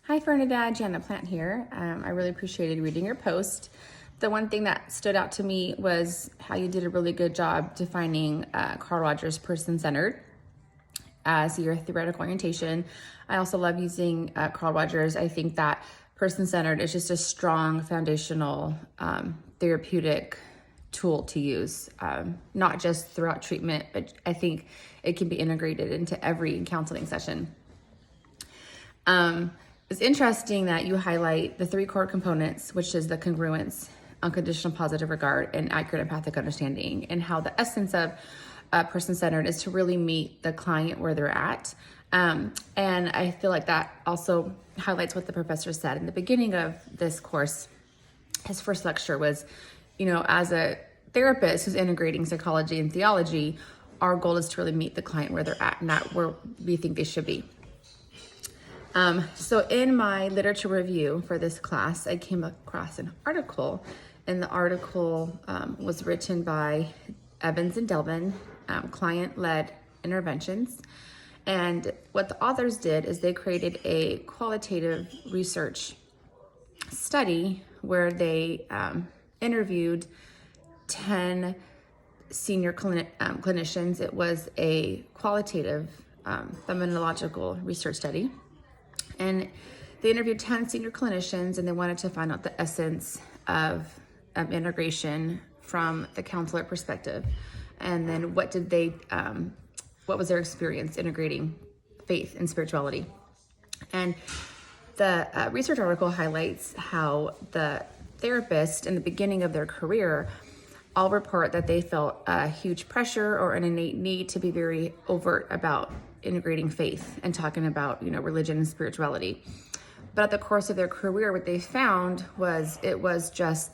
Hi Fernandad, Jana Plant here. I really appreciated reading your post. The one thing that stood out to me was how you did a really good job defining Carl Rogers person-centered as your theoretical orientation. I also love using Carl Rogers. I think that person-centered is just a strong foundational therapeutic tool to use, not just throughout treatment, but I think it can be integrated into every counseling session. It's interesting that you highlight the three core components, which is the congruence, unconditional positive regard, and accurate empathic understanding, and how the essence of person-centered is to really meet the client where they're at. And I feel like that also highlights what the professor said in the beginning of this course. His first lecture was, as a therapist who's integrating psychology and theology, our goal is to really meet the client where they're at, not where we think they should be. So in my literature review for this class, I came across an article, and the article was written by Evans and Delvin, Client-Led Interventions. And what the authors did is they created a qualitative research study where they interviewed 10 senior clinicians. It was a qualitative phenomenological research study. And they interviewed 10 senior clinicians, and they wanted to find out the essence of integration from the counselor perspective. And then what was their experience integrating faith and spirituality? And the research article highlights how the therapist in the beginning of their career all report that they felt a huge pressure or an innate need to be very overt about integrating faith and talking about, religion and spirituality. But at the course of their career, what they found was it was just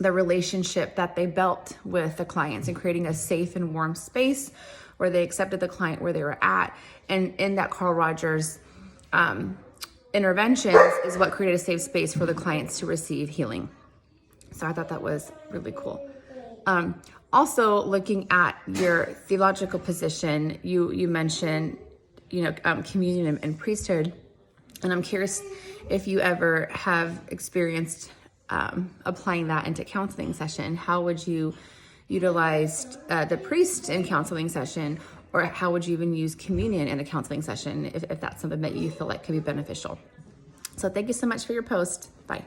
the relationship that they built with the clients and creating a safe and warm space where they accepted the client where they were at. And in that Carl Rogers interventions is what created a safe space for the clients to receive healing. So I thought that was really cool. Also, looking at your theological position, you mentioned, communion and priesthood. And I'm curious if you ever have experienced applying that into counseling session. How would you utilize the priest in counseling session, or how would you even use communion in a counseling session if that's something that you feel like could be beneficial? So thank you so much for your post. Bye.